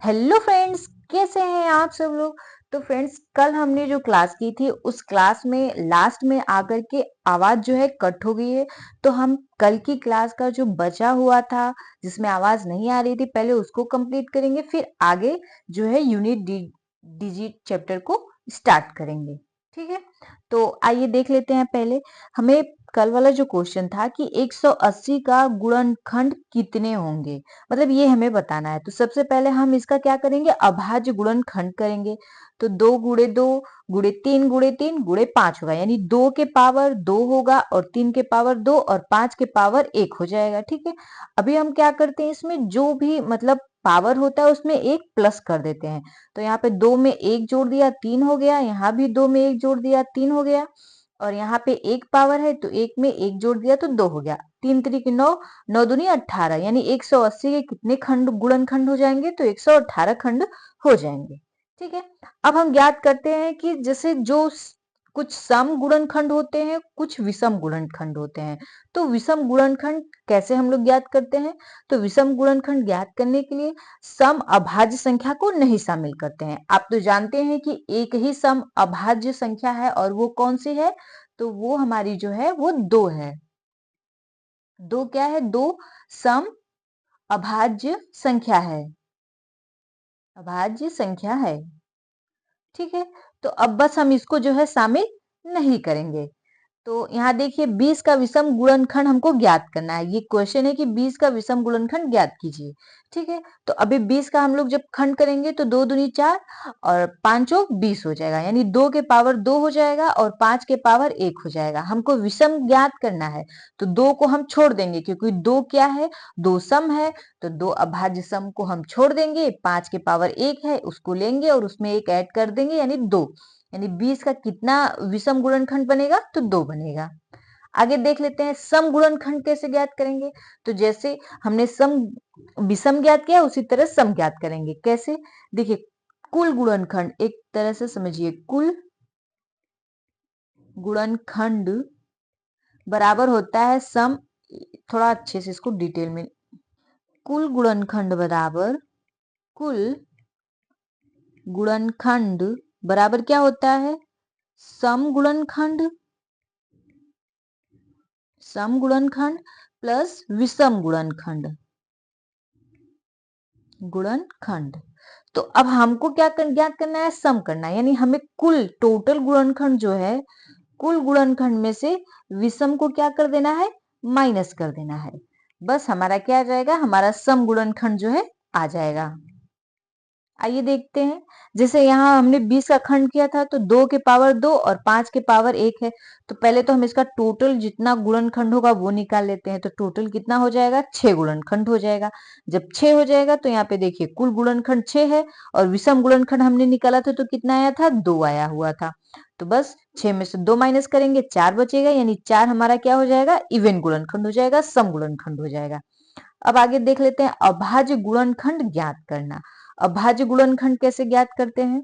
Hello friends, कैसे हैं आप सब लोग। तो फ्रेंड्स, कल हमने जो क्लास की थी उस क्लास में लास्ट में आकर के आवाज जो है कट हो गई है। तो हम कल की क्लास का जो बचा हुआ था जिसमें आवाज नहीं आ रही थी, पहले उसको कंप्लीट करेंगे, फिर आगे जो है यूनिट डिजिट चैप्टर को स्टार्ट करेंगे। ठीक है, तो आइए देख लेते हैं। पहले हमें कल वाला जो क्वेश्चन था कि 180 का गुणनखंड कितने होंगे, मतलब ये हमें बताना है। तो सबसे पहले हम इसका क्या करेंगे, अभाज्य गुणनखंड करेंगे। तो 2 गुणे 2 गुणे 3 गुणे 3 गुणे 5 होगा, यानी 2 के पावर 2 होगा और 3 के पावर 2 और 5 के पावर 1 हो जाएगा। ठीक है, अभी हम क्या करते हैं, इसमें जो भी मतलब पावर होता है उसमें एक प्लस कर देते हैं। तो यहाँ पे 2 में 1 जोड़ दिया 3 हो गया, यहाँ भी 2 में 1 जोड़ दिया 3 हो गया, और यहाँ पे एक पावर है तो एक में 1 जोड़ दिया तो 2 हो गया। 3 त्रिक 9, 9 दूनी 18, यानी 180 के कितने खंड गुणनखंड हो जाएंगे, तो 118 खंड हो जाएंगे। ठीक है, अब हम ज्ञात करते हैं कि जैसे कुछ सम गुणनखंड होते हैं, कुछ विषम गुणनखंड होते हैं। तो विषम गुणनखंड कैसे हम लोग ज्ञात करते हैं, तो विषम गुणनखंड ज्ञात करने के लिए सम अभाज्य संख्या को नहीं शामिल करते हैं। आप तो जानते हैं कि एक ही सम अभाज्य संख्या है, और वो कौन सी है, तो वो हमारी जो है वो 2 है। 2 क्या है, 2 सम अभाज्य संख्या है, अभाज्य संख्या है। ठीक है, तो अब बस हम इसको जो है शामिल नहीं करेंगे। तो यहाँ देखिए 20 का विषम गुणनखंड हमको ज्ञात करना है। ये क्वेश्चन है कि 20 का विषम गुणनखंड ज्ञात कीजिए। ठीक है, तो अभी 20 का हम लोग जब खंड करेंगे तो 2 दूनी 4 और 5 20 हो जाएगा, यानी 2 के पावर 2 हो जाएगा और 5 के पावर 1 हो जाएगा। हमको विषम ज्ञात करना है, तो 2 को हम छोड़ देंगे क्योंकि 2 क्या है, 2 सम है। तो 2 अभाज्य सम को हम छोड़ देंगे, 5 के पावर 1 है उसको लेंगे और उसमें 1 ऐड कर देंगे, यानी 2। यानी 20 का कितना विषम गुणनखंड बनेगा, तो 2 बनेगा। आगे देख लेते हैं सम गुणनखंड कैसे ज्ञात करेंगे। तो जैसे हमने सम विषम ज्ञात किया उसी तरह सम ज्ञात करेंगे। कैसे, देखिए कुल गुणनखंड, एक तरह से समझिए, कुल गुणनखंड बराबर होता है सम, थोड़ा अच्छे से इसको डिटेल में, कुल गुणनखंड बराबर, कुल गुणनखंड बराबर क्या होता है, सम गुणनखंड, सम गुणनखंड प्लस विषम गुणनखंड, गुणनखंड। तो अब हमको क्या ज्ञात करना है, सम करना है, यानी हमें कुल टोटल गुणनखंड जो है, कुल गुणनखंड में से विषम को क्या कर देना है, माइनस कर देना है। बस हमारा क्या आ जाएगा, हमारा सम गुणनखंड जो है आ जाएगा। आइए देखते हैं, जैसे यहाँ हमने 20 का खंड किया था तो 2 के पावर 2 और 5 के पावर 1 है। तो पहले तो हम इसका टोटल जितना गुणनखंड होगा वो निकाल लेते हैं। तो टोटल कितना हो जाएगा, 6 गुणनखंड हो जाएगा। जब 6 हो जाएगा तो यहाँ पे देखिए कुल गुणनखंड 6 है और विषम गुणनखंड हमने निकाला था तो कितना आया था, 2 आया हुआ था। तो बस 6 में से 2 माइनस करेंगे, 4 बचेगा, यानी 4 हमारा क्या हो जाएगा, इवन गुणनखंड हो जाएगा, सम गुणनखंड हो जाएगा। अब आगे देख लेते हैं अभाज्य गुणनखंड ज्ञात करना। अभाज्य गुणनखंड कैसे ज्ञात करते हैं,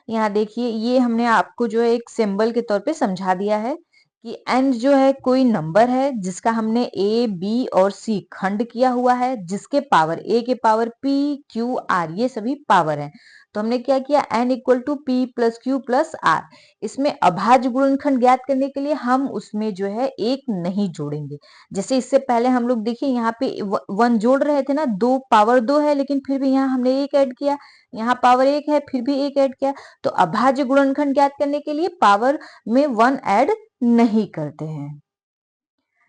यहाँ देखिए ये हमने आपको जो है एक सिंबल के तौर पे समझा दिया है कि n जो है कोई नंबर है जिसका हमने a, b और c खंड किया हुआ है, जिसके पावर a के पावर p, q, r ये सभी पावर हैं। तो हमने क्या किया, n equal to p plus Q plus r। इसमें अभाज्य गुणनखंड ज्ञात करने के लिए हम उसमें जो है एक नहीं जोड़ेंगे। जैसे इससे पहले हम लोग देखिए यहाँ पे 1 जोड़ रहे थे ना, 2 पावर 2 है लेकिन फिर भी यहाँ हमने एक ऐड किया, यहाँ पावर 1 है फिर भी एक ऐड किया। तो अभाज्य गुणनखंड ज्ञात करने के लिए पावर में 1 ऐड नहीं करते हैं।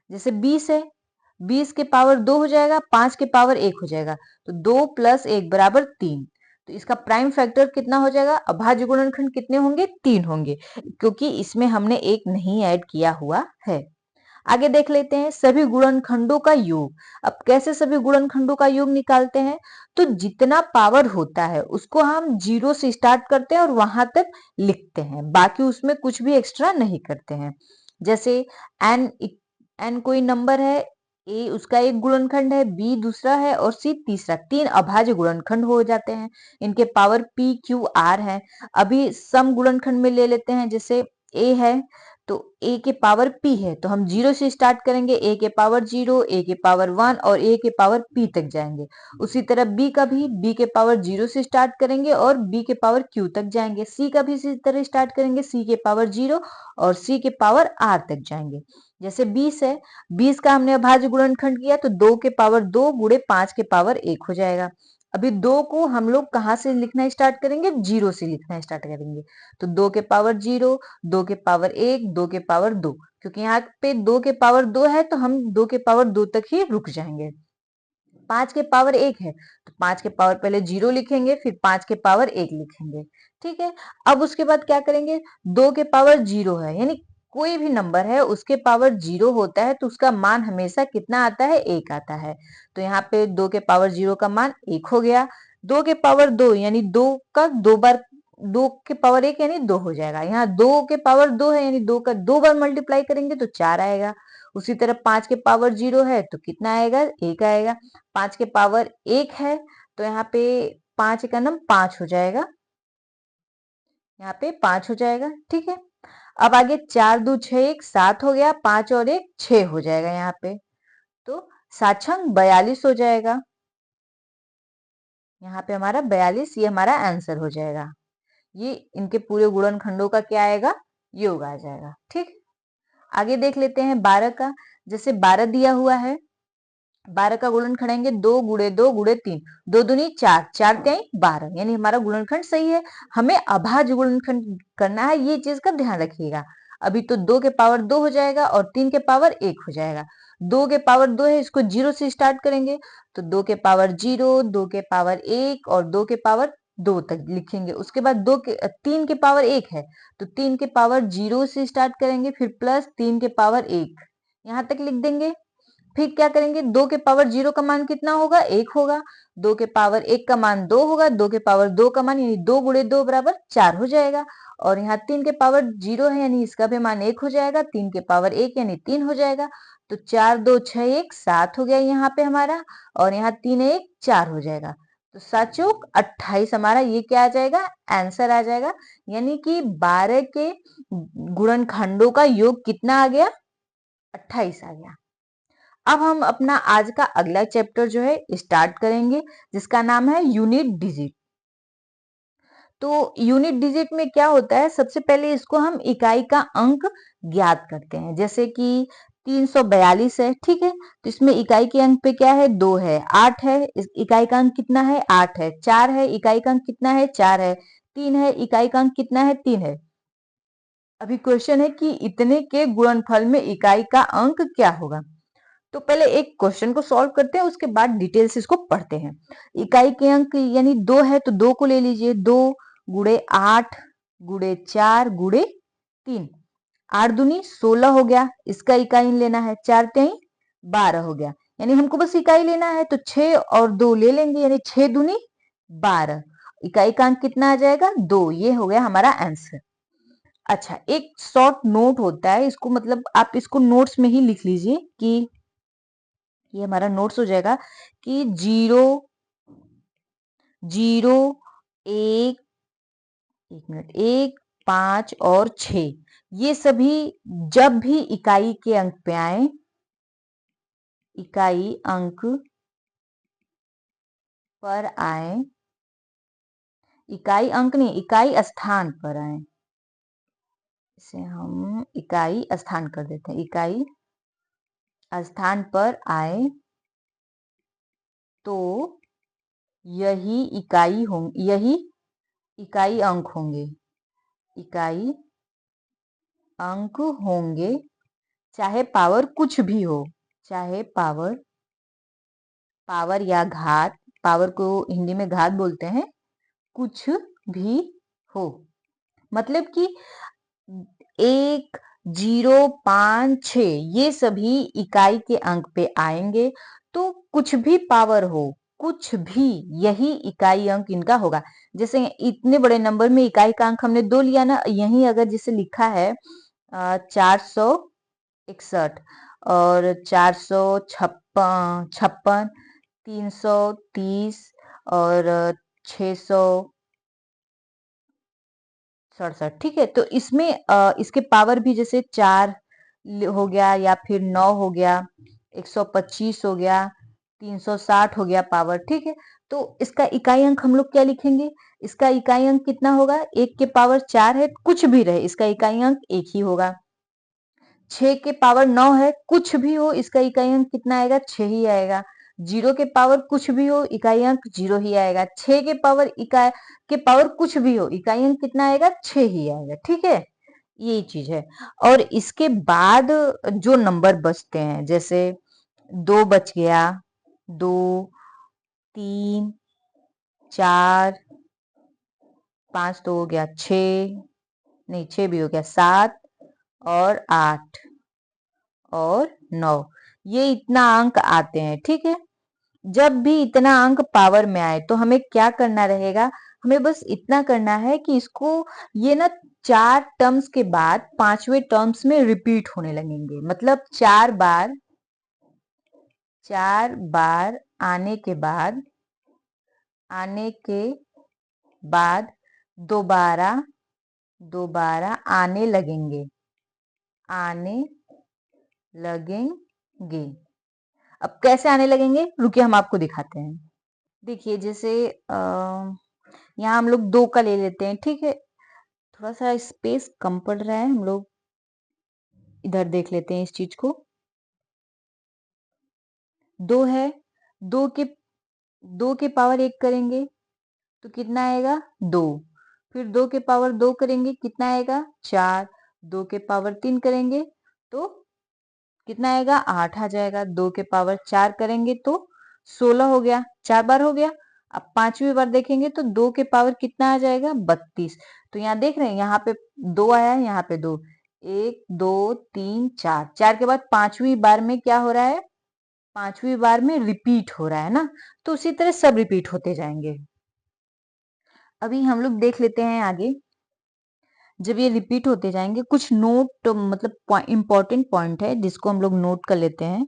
जैसे 20 है, 20 के पावर 2 हो जाएगा, 5 के पावर 1 हो जाएगा, तो 2 प्लस 1 बराबर 3। तो इसका प्राइम फैक्टर कितना हो जाएगा, अभाज्य गुणनखंड कितने होंगे, 3 होंगे, क्योंकि इसमें हमने एक नहीं ऐड किया हुआ है। आगे देख लेते हैं सभी गुणनखंडों का योग। अब कैसे सभी गुणनखंडों का योग निकालते हैं, तो जितना पावर होता है उसको हम 0 से स्टार्ट करते हैं और वहां तक लिखते हैं, बाकी उसमें कुछ भी एक्स्ट्रा नहीं करते हैं। जैसे n, n कोई नंबर है, a उसका एक गुणनखंड है, b दूसरा है और c तीसरा, 3 अभाज्य गुणनखंड हो जाते हैं। इनके पावर p, q, r है। अभी सम गुणनखंड में ले लेते हैं, जैसे a है तो a के पावर p है तो हम 0 से स्टार्ट करेंगे, a के पावर 0, a के पावर 1 और a के पावर p तक जाएंगे। उसी तरह b का भी b के पावर 0 से स्टार्ट करेंगे और b के पावर q तक जाएंगे। c का भी इसी तरह स्टार्ट करेंगे, c के पावर 0 और c के पावर r तक जाएंगे। जैसे 20 है, 20 का हमने अभाज्य गुणनखंड किया तो 2 के पावर 2 गुणे 5 के पावर 1 हो जाएगा। अभी 2 को हम लोग कहाँ से लिखना स्टार्ट करेंगे, 0 से लिखना स्टार्ट करेंगे। तो 2 के पावर 0, 2 के पावर 1, 2 के पावर 2, क्योंकि यहाँ पे 2 के पावर 2 है तो हम 2 के पावर 2 तक ही रुक जाएंगे। 5 के पावर 1 है तो 5 के पावर पहले 0 लिखेंगे, फिर 5 के पावर 1 लिखेंगे। ठीक है, अब उसके बाद क्या करेंगे, 2 के पावर 0 है, यानी कोई भी नंबर है उसके पावर 0 होता है तो उसका मान हमेशा कितना आता है, 1 आता है। तो यहाँ पे 2 के पावर 0 का मान 1 हो गया। 2 के पावर 2 यानी 2 का 2 बार, 2 के पावर 1 यानी 2 हो जाएगा। यहाँ 2 के पावर 2 है यानी 2 का 2 बार मल्टीप्लाई करेंगे तो 4 आएगा। उसी तरह 5 के पावर 0 है तो कितना आएगा, 1 आएगा। 5 के पावर 1 है तो यहाँ पे 5 का नम 5 हो जाएगा, यहाँ पे 5 हो जाएगा। ठीक है, अब आगे 4 2 6 1 7 हो गया, 5 और 1 6 हो जाएगा यहाँ पे। तो 7 छंग 42 हो जाएगा। यहाँ पे हमारा 42 ये हमारा आंसर हो जाएगा। ये इनके पूरे गुणनखंडों का क्या आएगा, योग आ जाएगा। ठीक, आगे देख लेते हैं 12 का। जैसे 12 दिया हुआ है, 12 का गुणनखंड आएंगे 2 गुणे 2 गुणे 3, 2 दूनी 4, 4 त्याई 12, यानी हमारा गुणनखंड सही है। हमें अभाज्य गुणनखंड करना है, ये चीज का ध्यान रखिएगा। अभी तो 2 के पावर 2 हो जाएगा और 3 के पावर 1 हो जाएगा। 2 के पावर 2 है, इसको 0 से स्टार्ट करेंगे तो 2 के पावर 0, 2 के पावर 1 और 2 के पावर 2 तक लिखेंगे। उसके बाद 3 के पावर 1 है तो 3 के पावर 0 से स्टार्ट करेंगे, फिर प्लस 3 के पावर 1 यहाँ तक लिख देंगे। फिर क्या करेंगे, 2 के पावर 0 का मान कितना होगा, 1 होगा। 2 के पावर 1 का मान 2 होगा, 2 के पावर 2 का मान यानी 2 गुणे 2 बराबर 4 हो जाएगा। और यहाँ 3 के पावर 0 है यानी इसका भी मान 1 हो जाएगा। 3 के पावर 1 यानी 3 हो जाएगा। तो 4 2 6 1 7 हो गया यहाँ पे हमारा, और यहाँ 3 1 4 हो जाएगा। तो 7 चौक 28 हमारा ये क्या आ जाएगा, आंसर आ जाएगा। यानी कि 12 के गुणनखंडों का योग कितना आ गया, 28 आ गया। अब हम अपना आज का अगला चैप्टर जो है स्टार्ट करेंगे, जिसका नाम है यूनिट डिजिट। तो यूनिट डिजिट में क्या होता है, सबसे पहले इसको हम इकाई का अंक ज्ञात करते हैं। जैसे कि 342 है, ठीक है, तो इसमें इकाई के अंक पे क्या है, 2 है, 8 है, इकाई का अंक कितना है, 8 है, 4 है, इकाई का अंक कितना है, 4 है, 3 है, इकाई का अंक कितना है, 3 है। अभी क्वेश्चन है कि इतने के गुणनफल में इकाई का अंक क्या होगा। तो पहले एक क्वेश्चन को सॉल्व करते हैं, उसके बाद डिटेल से इसको पढ़ते हैं। इकाई के अंक यानी 2 है तो 2 को ले लीजिए, 2 गुणे 8 गुणे 4 गुणे 3, 8 दूनी 16 हो गया, इसका इकाई लेना है, 4 त्याई 12 हो गया, यानी हमको बस इकाई लेना है तो 6 और 2 ले लेंगे, यानी 6 दूनी 12, इकाई का अंक कितना आ जाएगा, 2। ये हो गया हमारा आंसर। अच्छा, एक शॉर्ट नोट होता है, इसको मतलब आप इसको नोट्स में ही लिख लीजिए कि ये हमारा नोट्स हो जाएगा कि 0 0 1, 1 मिनट, 1 5 और 6 ये सभी जब भी इकाई के अंक पे आए, इकाई अंक पर आए, इकाई अंक नहीं, इकाई स्थान पर आए, इसे हम इकाई स्थान कर देते हैं, इकाई स्थान पर आए तो यही इकाई होंगे, यही इकाई अंक होंगे, इकाई अंक होंगे, चाहे पावर कुछ भी हो, चाहे पावर, पावर या घात, पावर को हिंदी में घात बोलते हैं, कुछ भी हो। मतलब कि 1 0 5 6 ये सभी इकाई के अंक पे आएंगे तो कुछ भी पावर हो, कुछ भी, यही इकाई अंक इनका होगा। जैसे इतने बड़े नंबर में इकाई का अंक हमने 2 लिया ना, यही अगर जिसे लिखा है 461 और 456, 330 और 600, 67, ठीक है। तो इसमें इसके पावर भी जैसे 4 हो गया या फिर 9 हो गया, 125 हो गया, 360 हो गया पावर, ठीक है। तो इसका इकाई अंक हम लोग क्या लिखेंगे? इसका इकाई अंक कितना होगा? 1 के पावर 4 है, कुछ भी रहे इसका इकाई अंक 1 ही होगा। 6 के पावर 9 है, कुछ भी हो इसका इकाई अंक कितना आएगा? 6 ही आएगा। 0 के पावर कुछ भी हो इकाई अंक 0 ही आएगा। 6 के पावर कुछ भी हो इकाई अंक कितना आएगा? 6 ही आएगा, ठीक है। यही चीज है। और इसके बाद जो नंबर बचते हैं, जैसे 2 बच गया, 2, 3, 4, 5 तो हो गया, 6, नहीं 6 भी हो गया, 7 और 8 और 9, ये इतना अंक आते हैं, ठीक है। जब भी इतना अंक पावर में आए तो हमें क्या करना रहेगा? हमें बस इतना करना है कि इसको ये ना 4 टर्म्स के बाद 5वें टर्म्स में रिपीट होने लगेंगे। मतलब 4 बार आने के बाद दोबारा दोबारा आने लगेंगे। अब कैसे आने लगेंगे? रुकिए हम आपको दिखाते हैं। देखिए जैसे यहाँ हम लोग 2 का ले लेते हैं, ठीक है। थोड़ा सा स्पेस कम पड़ रहा है, हम लोग इधर देख लेते हैं इस चीज को। 2 है, 2 के 2 के पावर 1 करेंगे तो कितना आएगा? 2। फिर 2 के पावर 2 करेंगे कितना आएगा? 4। 2 के पावर 3 करेंगे तो कितना आएगा? 8 आ जाएगा। 2 के पावर 4 करेंगे तो 16 हो गया, 4 बार हो गया। अब 5वीं बार देखेंगे तो 2 के पावर कितना आ जाएगा? 32। तो यहाँ देख रहे हैं, यहाँ पे 2 आया है, यहाँ पे 2, 1, 2, 3, 4, 4 के बाद 5वीं बार में क्या हो रहा है? 5वीं बार में रिपीट हो रहा है ना। तो उसी तरह सब रिपीट होते जाएंगे। अभी हम लोग देख लेते हैं आगे। जब ये रिपीट होते जाएंगे, कुछ नोट मतलब इंपॉर्टेंट पॉइंट है जिसको हम लोग नोट कर लेते हैं,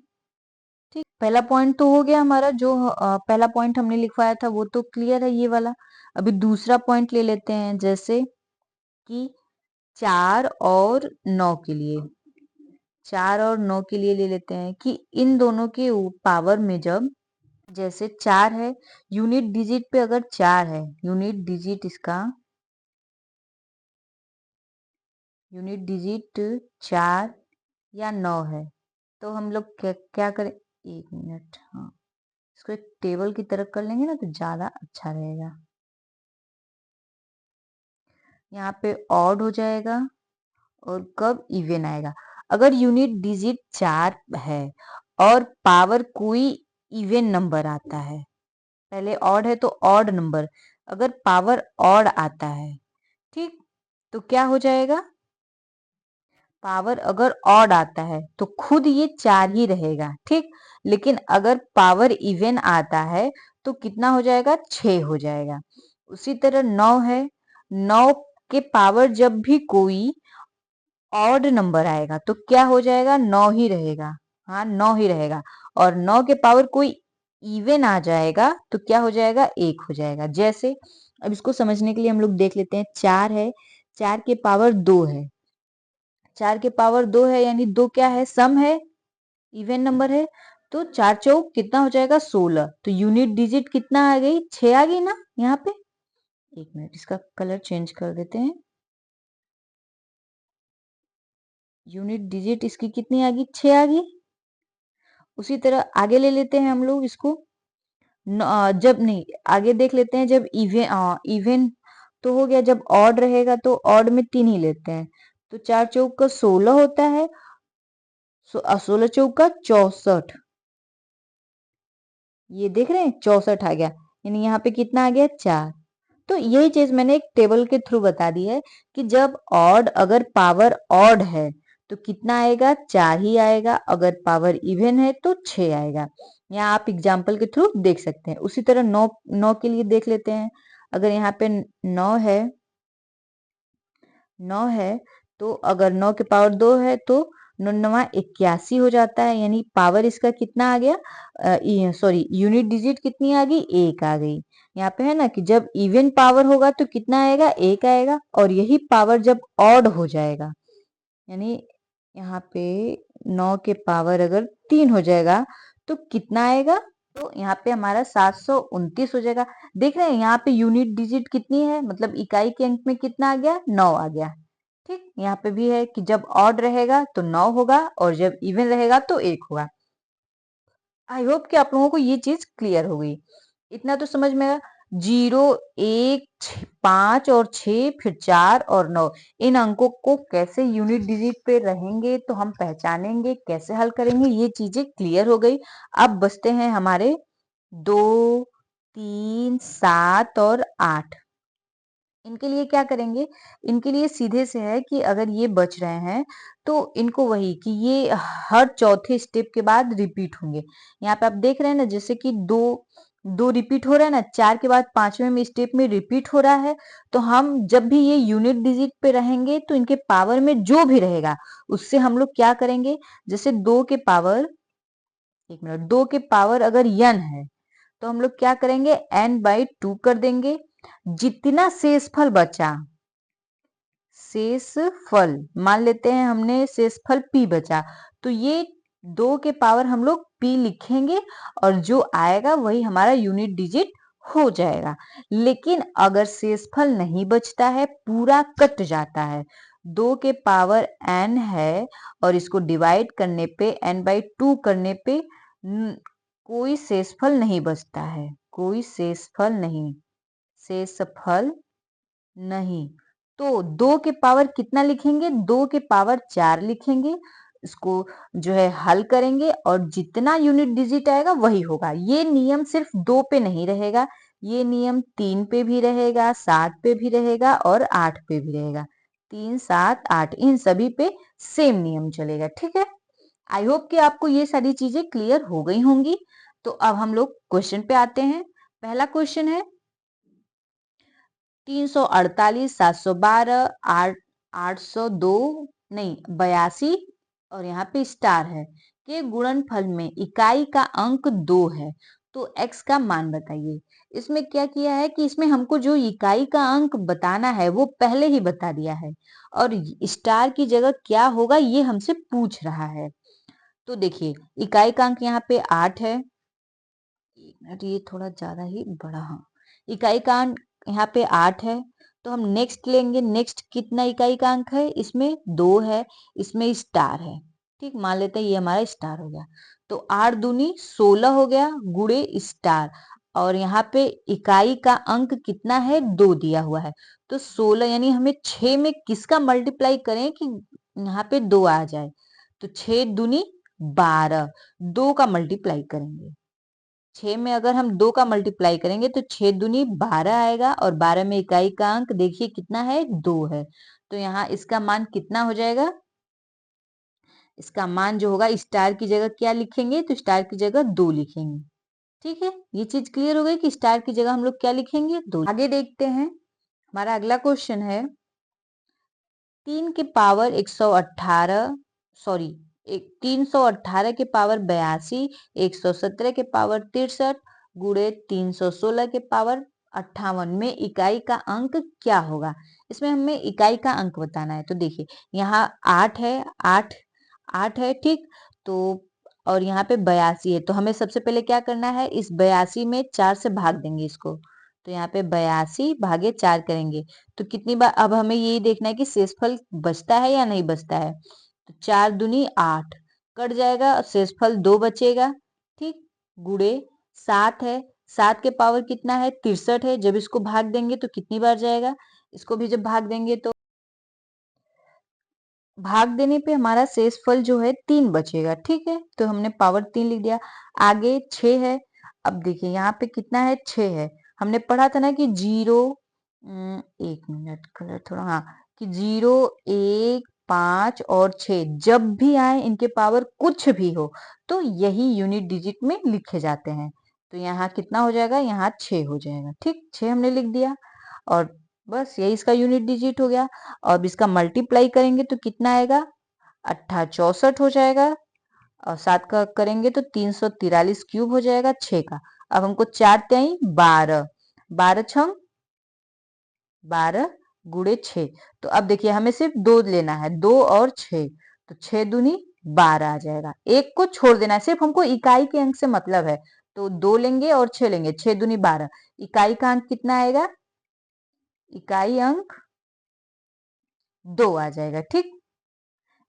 ठीक। पहला पॉइंट तो हो गया हमारा, जो पहला पॉइंट हमने लिखवाया था वो तो क्लियर है, ये वाला। अभी दूसरा पॉइंट ले लेते हैं, जैसे कि 4 और 9 के लिए। 4 और 9 के लिए ले लेते हैं कि इन दोनों के पावर में जब, जैसे 4 है, यूनिट डिजिट पे अगर 4 है, यूनिट डिजिट 4 या 9 है, तो हम लोग क्या करें? 1 मिनट, हाँ, इसको एक टेबल की तरह कर लेंगे ना तो ज्यादा अच्छा रहेगा। यहाँ पे ऑड हो जाएगा और कब इवन आएगा? अगर यूनिट डिजिट 4 है और पावर कोई इवन नंबर आता है, पहले ऑड है तो ऑड नंबर, अगर पावर ऑड आता है, ठीक, तो क्या हो जाएगा? पावर अगर ऑड आता है तो खुद ये 4 ही रहेगा, ठीक। लेकिन अगर पावर इवन आता है तो कितना हो जाएगा? 6 हो जाएगा। उसी तरह 9 है, 9 के पावर जब भी कोई ऑड नंबर आएगा तो क्या हो जाएगा? 9 ही रहेगा। हाँ, 9 ही रहेगा। और 9 के पावर कोई इवन आ जाएगा तो क्या हो जाएगा? 1 हो जाएगा। जैसे अब इसको समझने के लिए हम लोग देख लेते हैं। 4 है, 4 के पावर 2 है, 4 के पावर 2 है, यानी 2 क्या है? सम है, इवन नंबर है। तो 4 चौक कितना हो जाएगा? 16। तो यूनिट डिजिट कितना आ गई? 6 आ गई ना यहाँ पे। 1 मिनट, इसका कलर चेंज कर देते हैं। यूनिट डिजिट इसकी कितनी आ गई? 6 आ गई। उसी तरह आगे ले लेते हैं हम लोग इसको। जब नहीं, आगे देख लेते हैं। जब इवन तो हो गया, जब ऑड रहेगा तो ऑड में 3 ही लेते हैं। तो 4 चौक का 16 होता है, 16 चौक का 64। ये देख रहे हैं, 64 आ गया। यानी यहाँ पे कितना आ गया? 4। तो यही चीज मैंने एक टेबल के थ्रू बता दी है कि जब ऑड, अगर पावर ऑड है तो कितना आएगा? 4 ही आएगा। अगर पावर इवन है तो 6 आएगा। यहाँ आप एग्जाम्पल के थ्रू देख सकते हैं। उसी तरह 9 9 के लिए देख लेते हैं। अगर यहाँ पे 9 है, 9 है, तो अगर 9 के पावर 2 है तो नौ 81 हो जाता है, यानी पावर इसका कितना आ गया, सॉरी यूनिट डिजिट कितनी आ गई, 1 आ गई। यहाँ पे है ना कि जब इवन पावर होगा तो कितना आएगा, 1 आएगा, और यही पावर जब ऑड हो जाएगा, यानी यहाँ पे 9 के पावर अगर 3 हो जाएगा तो कितना आएगा, तो यहाँ पे हमारा 729 हो जाएगा। देख रहे हैं यहाँ पे यूनिट डिजिट कितनी है, मतलब इकाई के अंक में कितना आ गया, 9 आ गया। ठीक, यहाँ पे भी है कि जब ऑड रहेगा तो 9 होगा और जब इवन रहेगा तो 1 होगा। आई होप कि आप लोगों को ये चीज क्लियर हो गई। इतना तो समझ में आया। 0, 1, 5 और 6, फिर 4 और 9, इन अंकों को कैसे यूनिट डिजिट पे रहेंगे तो हम पहचानेंगे, कैसे हल करेंगे, ये चीजें क्लियर हो गई। अब बचते हैं हमारे 2, 3, 7 और 8। इनके लिए क्या करेंगे, इनके लिए सीधे से है कि अगर ये बच रहे हैं तो इनको वही कि ये हर चौथे स्टेप के बाद रिपीट होंगे। यहाँ पे आप देख रहे हैं ना, जैसे कि दो दो रिपीट हो रहा है ना, 4 के बाद 5वें में स्टेप में रिपीट हो रहा है, तो हम जब भी ये यूनिट डिजिट पे रहेंगे तो इनके पावर में जो भी रहेगा उससे हम लोग क्या करेंगे, जैसे 2 के पावर, एक मिनट, 2 के पावर अगर n है तो हम लोग क्या करेंगे, n/2 कर देंगे। जितना शेषफल बचा, शेषफल मान लेते हैं हमने शेषफल p बचा, तो ये 2 के पावर हम लोग p लिखेंगे और जो आएगा वही हमारा यूनिट डिजिट हो जाएगा। लेकिन अगर शेषफल नहीं बचता है, पूरा कट जाता है, 2 के पावर n है और इसको डिवाइड करने पे n/2 करने पे कोई शेषफल नहीं बचता है, कोई शेषफल नहीं, शेषफल नहीं, तो 2 के पावर कितना लिखेंगे, 2 के पावर 4 लिखेंगे। इसको जो है हल करेंगे और जितना यूनिट डिजिट आएगा वही होगा। ये नियम सिर्फ 2 पे नहीं रहेगा, ये नियम 3 पे भी रहेगा, 7 पे भी रहेगा और 8 पे भी रहेगा। 3, 7, 8 इन सभी पे सेम नियम चलेगा। ठीक है, आई होप कि आपको ये सारी चीजें क्लियर हो गई होंगी। तो अब हम लोग क्वेश्चन पे आते हैं। पहला क्वेश्चन है 348, 712, 802, नहीं 82 और यहाँ पे स्टार है के गुणनफल में इकाई का अंक 2 है, तो x का मान बताइए। इसमें क्या किया है कि इसमें हमको जो इकाई का अंक बताना है वो पहले ही बता दिया है और स्टार की जगह क्या होगा ये हमसे पूछ रहा है। तो देखिए इकाई का अंक यहाँ पे 8 है, एक मिनट ये थोड़ा ज्यादा ही बड़ा, हाँ इकाई का अंक यहाँ पे 8 है, तो हम नेक्स्ट लेंगे। नेक्स्ट कितना इकाई का अंक है, इसमें 2 है, इसमें स्टार है। ठीक, मान लेते हैं ये हमारा स्टार हो गया, तो 8 दूनी 16 हो गया गुणे स्टार, और यहाँ पे इकाई का अंक कितना है, 2 दिया हुआ है, तो 16, यानी हमें 6 में किसका मल्टीप्लाई करें कि यहाँ पे 2 आ जाए, तो 6 दूनी 12, 2 का मल्टीप्लाई करेंगे। 6 में अगर हम 2 का मल्टीप्लाई करेंगे तो 6 दूनी 12 आएगा और 12 में इकाई का अंक देखिए कितना है, 2 है, तो यहाँ इसका मान कितना हो जाएगा, इसका मान जो होगा स्टार की जगह क्या लिखेंगे, तो स्टार की जगह 2 लिखेंगे। ठीक है, ये चीज क्लियर हो गई कि स्टार की जगह हम लोग क्या लिखेंगे, 2। आगे देखते हैं, हमारा अगला क्वेश्चन है 3 के पावर 118, सॉरी 318 के पावर 82, 117 के पावर 63 गुणे 316 के पावर 58 में इकाई का अंक क्या होगा। इसमें हमें इकाई का अंक बताना है। तो देखिए यहाँ 8 है, 8 है, ठीक, तो और यहाँ पे 82 है, तो हमें सबसे पहले क्या करना है, इस 82 में 4 से भाग देंगे इसको, तो यहाँ पे 82 भागे 4 करेंगे तो कितनी बार, अब हमें यही देखना है कि शेषफल बचता है या नहीं बचता है, तो 4 दूनी 8 कट जाएगा, शेषफल 2 बचेगा। ठीक, गुणे 7 है, 7 के पावर कितना है, 63 है, जब इसको भाग देंगे तो कितनी बार जाएगा, इसको भी जब भाग देंगे तो भाग देने पे हमारा शेषफल जो है 3 बचेगा। ठीक है, तो हमने पावर 3 लिख दिया। आगे 6 है, अब देखिए यहाँ पे कितना है, 6 है, हमने पढ़ा था ना कि 0, एक मिनट कलर थोड़ा, हाँ, कि 0, 1, 5 और 6 जब भी आए इनके पावर कुछ भी हो तो यही यूनिट डिजिट में लिखे जाते हैं, तो यहाँ कितना हो जाएगा, यहाँ 6 हो जाएगा। ठीक, 6 हमने लिख दिया और बस यही इसका यूनिट डिजिट हो गया। अब इसका मल्टीप्लाई करेंगे तो कितना आएगा, अट्ठा 64 हो जाएगा, और 7 का करेंगे तो 343 क्यूब हो जाएगा 6 का। अब हमको 4 त्याई 12, 12 छम 12 गुड़े 6। तो अब देखिए हमें सिर्फ 2 लेना है, 2 और 6, तो 6 दूनी 12 आ जाएगा। एक को छोड़ देना है, सिर्फ हमको इकाई के अंक से मतलब है। तो 2 लेंगे और 6 लेंगे, 6 दूनी 12। इकाई का अंक कितना आएगा? इकाई अंक 2 आ जाएगा। ठीक,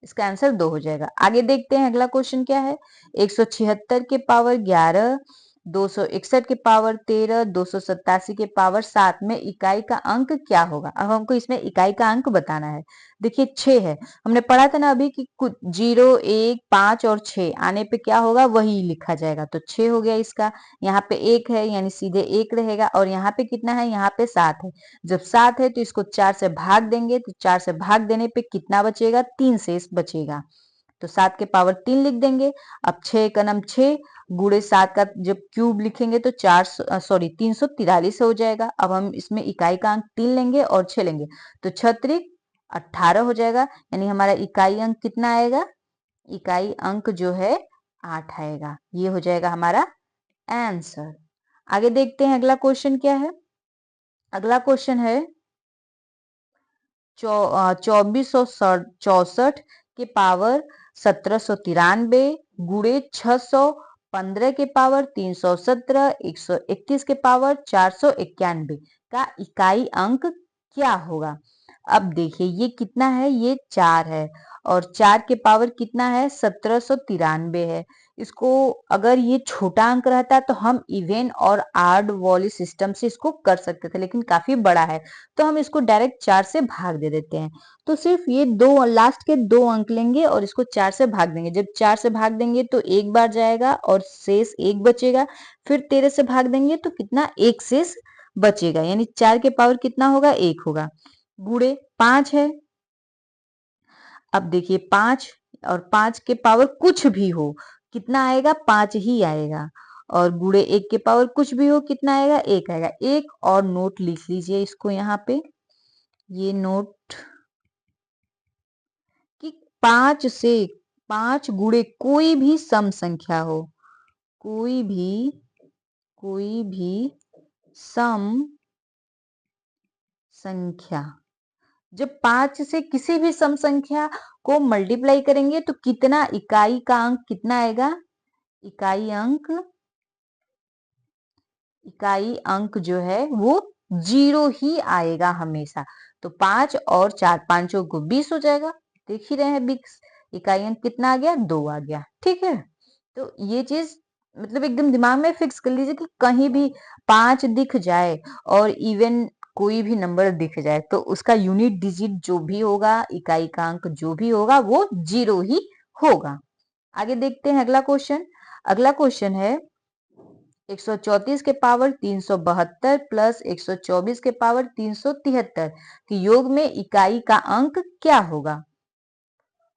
इसका आंसर 2 हो जाएगा। आगे देखते हैं अगला क्वेश्चन क्या है। 176 के पावर 11, 261 के पावर 13, 287 के पावर 7 में इकाई का अंक क्या होगा? अब हमको इसमें इकाई का अंक बताना है। देखिए 6 है, हमने पढ़ा था ना अभी कि कुछ 0, 1, 5 और 6 आने पे क्या होगा वही लिखा जाएगा। तो 6 हो गया इसका। यहाँ पे 1 है यानी सीधे 1 रहेगा, और यहाँ पे कितना है? यहाँ पे 7 है। जब 7 है तो इसको 4 से भाग देंगे, तो 4 से भाग देने पे कितना बचेगा? 3 शेष बचेगा। तो 7 के पावर 3 लिख देंगे। अब 6 का नाम 6 गुड़े 7 का जब क्यूब लिखेंगे तो 343 हो जाएगा। अब हम इसमें इकाई का अंक 3 लेंगे और 6 लेंगे, तो 6 18 हो जाएगा। यानी हमारा इकाई अंक कितना आएगा? इकाई अंक जो है 8 आएगा। ये हो जाएगा हमारा आंसर। आगे देखते हैं अगला क्वेश्चन क्या है। अगला क्वेश्चन है 2464 के पावर 1793 गुड़े 615 के पावर 317, 131 के पावर 491 का इकाई अंक क्या होगा? अब देखिए ये कितना है? ये 4 है, और 4 के पावर कितना है? 1793 है। इसको अगर ये छोटा अंक रहता तो हम इवन और आड वाली सिस्टम से इसको कर सकते थे, लेकिन काफी बड़ा है तो हम इसको डायरेक्ट 4 से भाग दे देते हैं। तो सिर्फ ये दो लास्ट के 2 अंक लेंगे और इसको 4 से भाग देंगे। जब 4 से भाग देंगे तो एक बार जाएगा और शेष 1 बचेगा। फिर 13 से भाग देंगे तो कितना? 1 शेष बचेगा, यानी 4 के पावर कितना होगा? 1 होगा। गुड़े 5 है। अब देखिए 5 और 5 के पावर कुछ भी हो कितना आएगा? 5 ही आएगा। और गुड़े 1 के पावर कुछ भी हो कितना आएगा? 1 आएगा। एक और नोट लिख लीजिए इसको यहाँ पे, ये नोट कि 5 से 5 गुड़े कोई भी सम संख्या हो, कोई भी सम संख्या, जब 5 से किसी भी सम संख्या को मल्टीप्लाई करेंगे तो कितना इकाई का अंक कितना आएगा? इकाई अंक जो है वो 0 ही आएगा हमेशा। तो 5 और 4, पांचों को 20 हो जाएगा। देख ही रहे हैं 20, इकाई अंक कितना आ गया? 2 आ गया। ठीक है, तो ये चीज मतलब एकदम दिमाग में फिक्स कर लीजिए कि कहीं भी 5 दिख जाए और इवन कोई भी नंबर दिख जाए तो उसका यूनिट डिजिट जो भी होगा, इकाई का अंक जो भी होगा वो 0 ही होगा। आगे देखते हैं अगला क्वेश्चन। अगला क्वेश्चन है 134 के पावर 372 प्लस 124 के पावर 373 के योग में इकाई का अंक क्या होगा?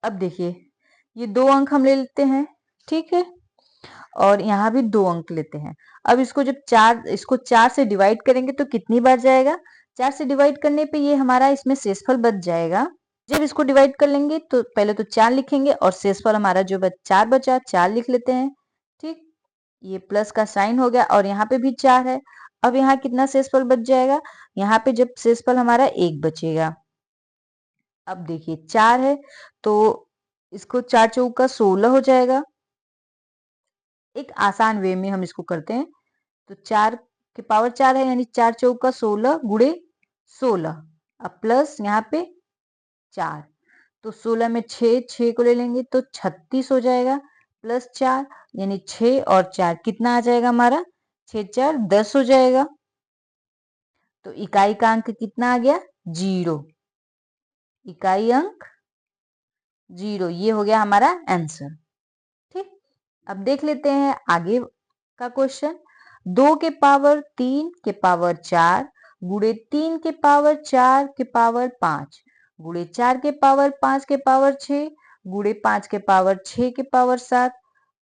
अब देखिए ये 2 अंक हम ले लेते हैं, ठीक है, और यहाँ भी 2 अंक लेते हैं। अब इसको जब इसको 4 से डिवाइड करेंगे तो कितनी बार जाएगा? 4 से डिवाइड करने पे ये हमारा इसमें शेषफल बच जाएगा। जब इसको डिवाइड कर लेंगे तो पहले तो 4 लिखेंगे और शेषफल हमारा जो 4 बचा, 4 लिख लेते हैं। ठीक, ये प्लस का साइन हो गया और यहाँ पे भी 4 है। अब यहाँ कितना शेषफल बच जाएगा? यहाँ पे जब शेषफल हमारा 1 बचेगा। अब देखिए 4 है तो इसको 4 चौका 16 हो जाएगा। एक आसान वे में हम इसको करते हैं, तो 4 के पावर 4 है यानी 4 चौका 16 गुड़े 16। अब प्लस यहाँ पे 4, तो 16 में 6 को ले लेंगे तो 36 हो जाएगा। प्लस 4 यानी 6 और 4 कितना आ जाएगा हमारा? 6 4 10 हो जाएगा। तो इकाई का अंक कितना आ गया? 0। इकाई अंक 0, ये हो गया हमारा आंसर। ठीक, अब देख लेते हैं आगे का क्वेश्चन। 2 के पावर 3 के पावर 4 गुड़े 3 के पावर 4 के पावर 5 गुड़े 4 के पावर 5 के पावर 6 गुड़े 5 के पावर 6 के पावर 7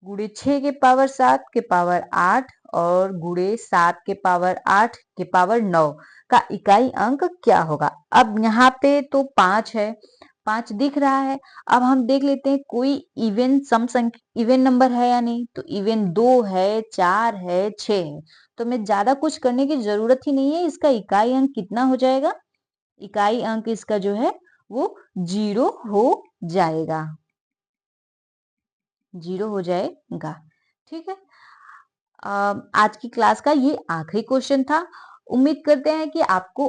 गुड़े 6 के पावर 7 के पावर 8 और गुड़े 7 के पावर 8 के पावर 9 का इकाई अंक क्या होगा? अब यहाँ पे तो 5 है, 5 दिख रहा है। अब हम देख लेते हैं कोई इवन नंबर है या नहीं, तो इवन 2 है, 4 है, 6 है। तो हमें ज़्यादा कुछ करने की ज़रूरत ही नहीं है, इसका इकाई अंक कितना हो जाएगा? इकाई अंक इसका जो है वो 0 हो जाएगा, 0 हो जाएगा, ठीक है? आज की क्लास का ये आखिरी क्वेश्चन था। उम्मीद करते हैं कि आपको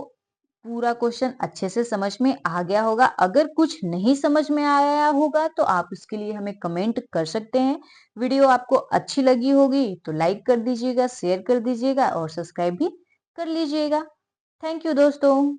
पूरा क्वेश्चन अच्छे से समझ में आ गया होगा। अगर कुछ नहीं समझ में आया होगा तो आप उसके लिए हमें कमेंट कर सकते हैं। वीडियो आपको अच्छी लगी होगी तो लाइक कर दीजिएगा, शेयर कर दीजिएगा और सब्सक्राइब भी कर लीजिएगा। थैंक यू दोस्तों।